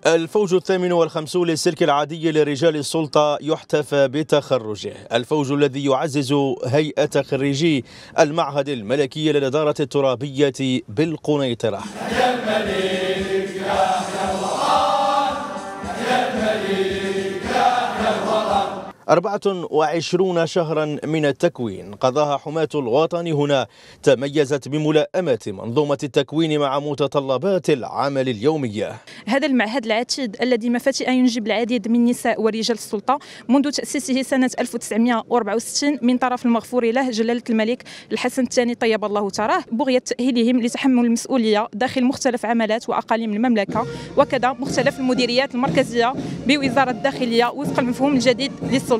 الفوج 58 للسلك العادي لرجال السلطة يحتفى بتخرجه. الفوج الذي يعزز هيئة خريجي المعهد الملكي للإدارة الترابية بالقنيطرة. 24 شهرا من التكوين قضاها حماة الوطن هنا، تميزت بملائمة منظومة التكوين مع متطلبات العمل اليومية. هذا المعهد العتيد الذي مفاتيح ينجب العديد من نساء ورجال السلطة منذ تأسيسه سنة 1964 من طرف المغفور له جلالة الملك الحسن الثاني طيب الله ثراه، بغية تأهيلهم لتحمل المسؤولية داخل مختلف عملات وأقاليم المملكة، وكذا مختلف المديريات المركزية بوزارة الداخلية وفق المفهوم الجديد للسلطة.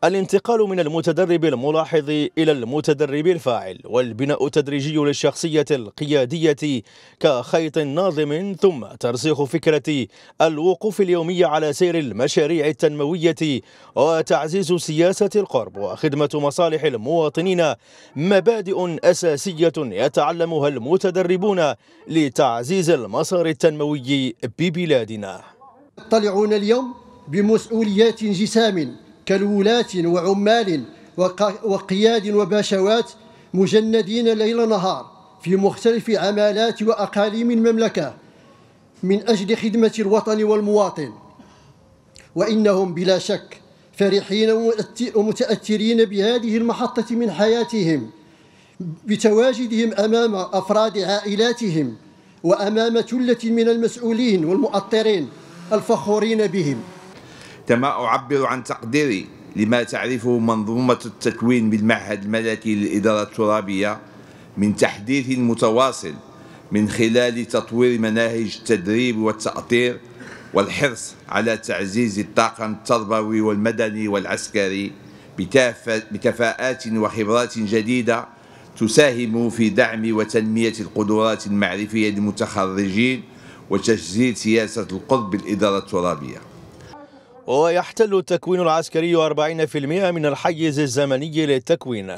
الانتقال من المتدرب الملاحظ إلى المتدرب الفاعل، والبناء التدريجي للشخصية القيادية كخيط ناظم، ثم ترسيخ فكرة الوقوف اليومي على سير المشاريع التنموية وتعزيز سياسة القرب وخدمة مصالح المواطنين، مبادئ أساسية يتعلمها المتدربون لتعزيز المسار التنموي ببلادنا. يطلعون اليوم بمسؤوليات جسام كالولاة وعمال وقياد وباشوات مجندين ليل نهار في مختلف عمالات وأقاليم المملكة من أجل خدمة الوطن والمواطن، وإنهم بلا شك فرحين ومتأثرين بهذه المحطة من حياتهم بتواجدهم أمام أفراد عائلاتهم وأمام ثلة من المسؤولين والمؤطرين الفخورين بهم. كما أعبر عن تقديري لما تعرفه منظومة التكوين بالمعهد الملكي للإدارة الترابية من تحديث متواصل من خلال تطوير مناهج التدريب والتأطير والحرص على تعزيز الطاقم التربوي والمدني والعسكري بكفاءات وخبرات جديدة تساهم في دعم وتنمية القدرات المعرفية للمتخرجين وتجسيد سياسة القرب بالإدارة الترابية. ويحتل التكوين العسكري 40% من الحيز الزمني للتكوين،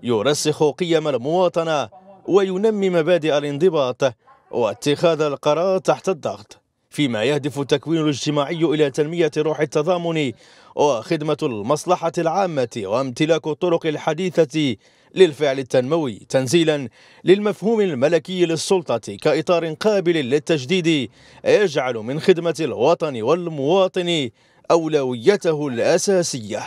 يرسخ قيم المواطنة وينمي مبادئ الانضباط واتخاذ القرار تحت الضغط، فيما يهدف التكوين الاجتماعي إلى تنمية روح التضامن وخدمة المصلحة العامة وامتلاك الطرق الحديثة للفعل التنموي، تنزيلا للمفهوم الملكي للسلطة كإطار قابل للتجديد يجعل من خدمة الوطن والمواطن أولويته الأساسية.